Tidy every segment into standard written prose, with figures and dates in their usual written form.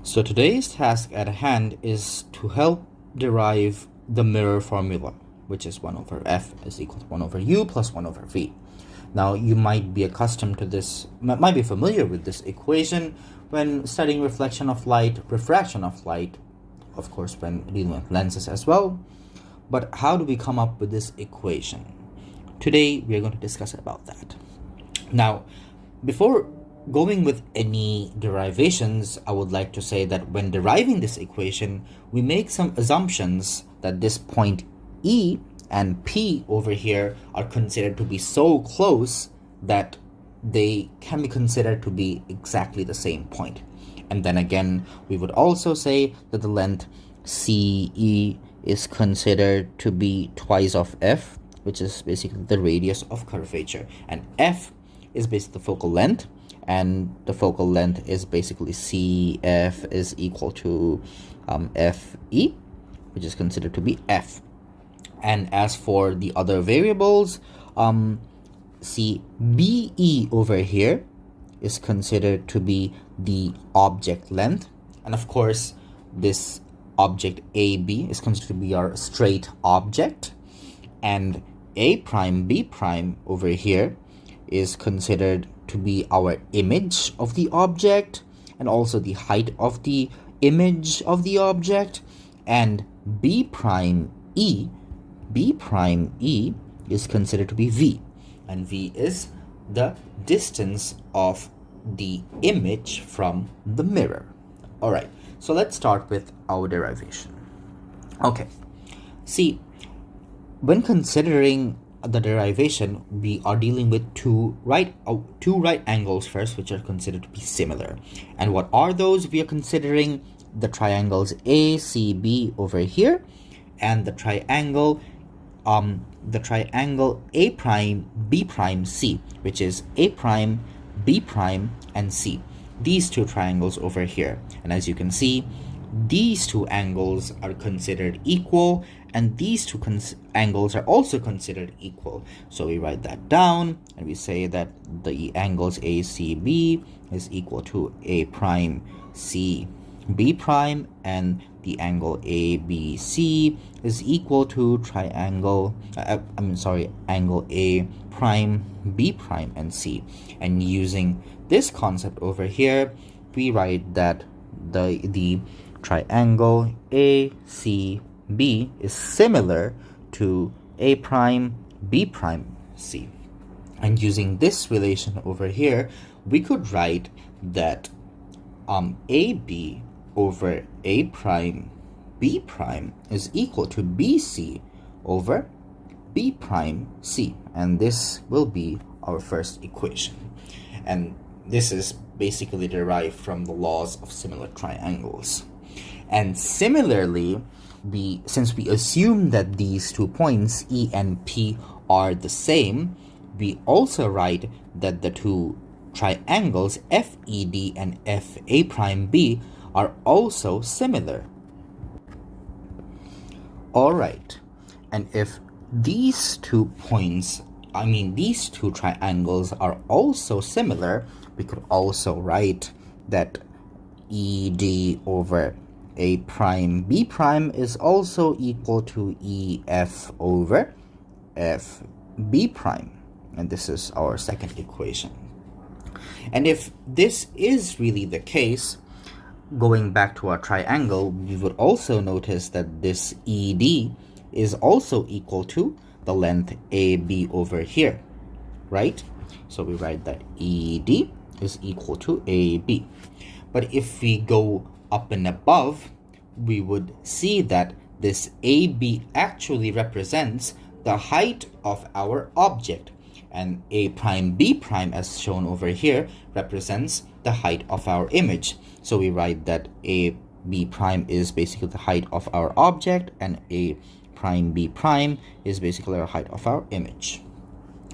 So today's task at hand is to help derive the mirror formula, which is 1 over f is equal to 1 over u plus 1 over v. Now you might be accustomed to this, might be familiar with this equation when studying reflection of light, refraction of light, of course when dealing with lenses as well. But how do we come up with this equation? Today we are going to discuss about that. Now, before going with any derivations, I would like to say that when deriving this equation, we make some assumptions that this point E and P over here are considered to be so close that they can be considered to be exactly the same point. And then again, we would also say that the length CE is considered to be twice of f, which is basically the radius of curvature, and f is basically the focal length, and the focal length is basically CF is equal to FE, which is considered to be f. And as for the other variables, CBE over here is considered to be the object length, and of course this object AB is considered to be our straight object, and A prime B prime over here is considered to be our image of the object, and also the height of the image of the object, and B prime E is considered to be V, and V is the distance of the image from the mirror. All right, so let's start with our derivation. Okay, see, when considering the derivation, we are dealing with two right angles first, which are considered to be similar. And what are those? We are considering the triangles ACB over here, and the triangle A prime B prime C, which is A prime B prime and C. These two triangles over here, and as you can see, these two angles are considered equal, and these two angles are also considered equal. So we write that down, and we say that the angles ACB is equal to A prime C B prime, and the angle ABC is equal to angle A prime B prime and C. And using this concept over here, we write that the triangle ACB is similar to A prime B prime C. And using this relation over here, we could write that AB over A prime B prime is equal to BC over B prime C, and this will be our first equation. And this is basically derived from the laws of similar triangles. And similarly, since we assume that these 2 points E and P are the same, we also write that the two triangles FED and FA prime B are also similar. Alright, and if these 2 points, these two triangles are also similar, we could also write that ED over A prime B prime is also equal to EF over FB prime, and this is our second equation. And if this is really the case, going back to our triangle, we would also notice that this ED is also equal to the length AB over here, right? So we write that ED is equal to AB. But if we go up and above, we would see that this AB actually represents the height of our object, and A prime B prime, as shown over here, represents the height of our image. So we write that A B prime is basically the height of our object, and A prime B prime is basically the height of our image.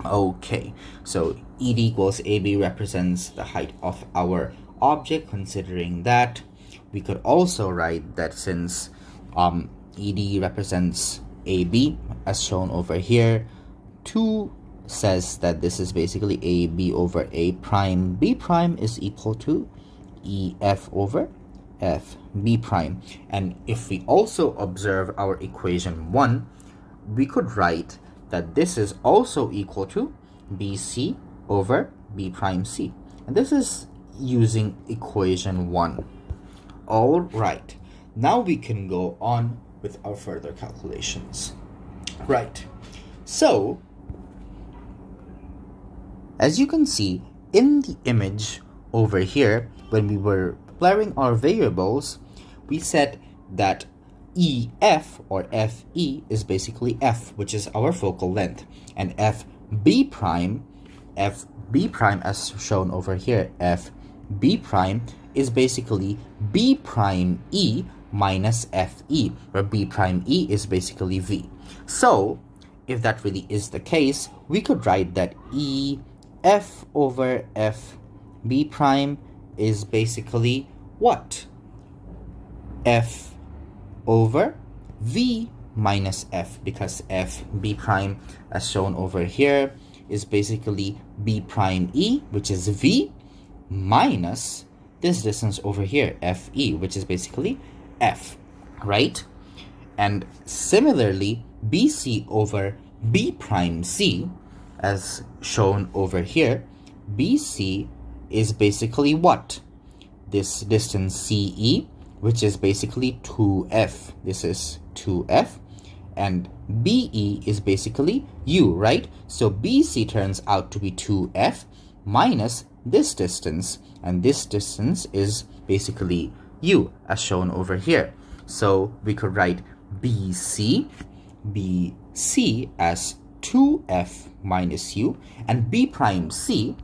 Okay, so ED equals AB represents the height of our object. Considering that, we could also write that since ED represents AB, as shown over here, 2 says that this is basically AB over A prime B prime is equal to EF over f b prime. And if we also observe our equation 1, we could write that this is also equal to bc over b prime c. And this is using equation 1. All right, now we can go on with our further calculations. Right, so as you can see in the image over here, when we were declaring our variables, we said that EF or FE is basically F, which is our focal length, and FB prime as shown over here, FB prime is basically B prime E minus FE, where B prime E is basically V. So if that really is the case, we could write that EF over FB prime is basically what? F over V minus F, because FB prime as shown over here is basically B prime E, which is V, minus this distance over here, FE, which is basically F, right? And similarly, BC over B prime C, as shown over here, BC is basically what? This distance CE, which is basically 2F. This is 2F. And BE is basically U, right? So BC turns out to be 2F minus this distance. And this distance is basically U, as shown over here. So we could write BC as 2F minus U. And B prime C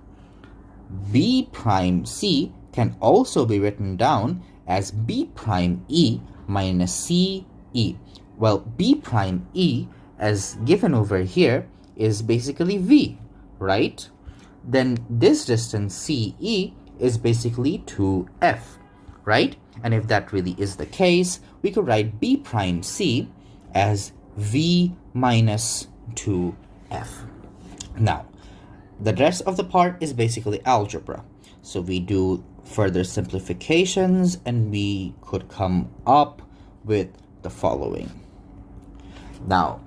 can also be written down as B prime E minus CE. Well, B prime E, as given over here, is basically V, right? Then this distance CE is basically 2F, right? And if that really is the case, we could write B prime C as V minus 2F. Now, the rest of the part is basically algebra. So we do further simplifications and we could come up with the following. Now,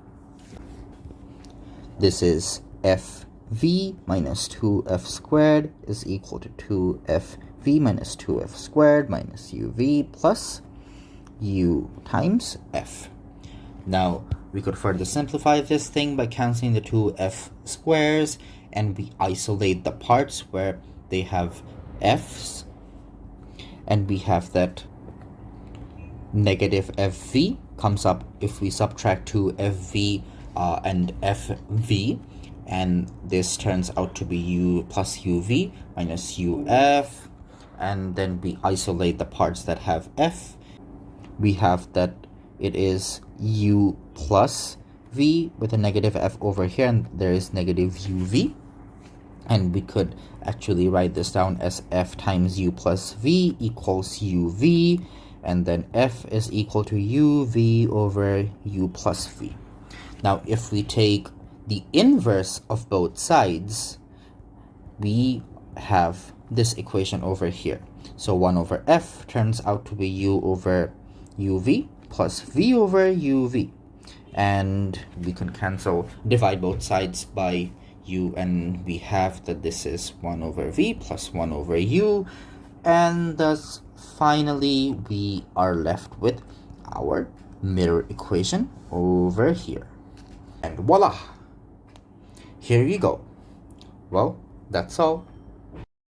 this is FV minus 2F squared is equal to 2FV minus 2F squared minus UV plus U times F. Now, we could further simplify this thing by canceling the 2F squares, and we isolate the parts where they have F's, and we have that negative FV comes up if we subtract 2FV and FV, and this turns out to be U plus UV minus UF, and then we isolate the parts that have F. We have that it is U plus V with a negative F over here, and there is negative UV. And we could actually write this down as F times U plus V equals UV, and then F is equal to UV over U plus V. Now, if we take the inverse of both sides, we have this equation over here. So 1 over F turns out to be U over UV plus V over UV. And we can divide both sides by U, and we have that this is 1 over V plus 1 over U, and thus finally we are left with our mirror equation over here. And voila! Here you go. Well, that's all.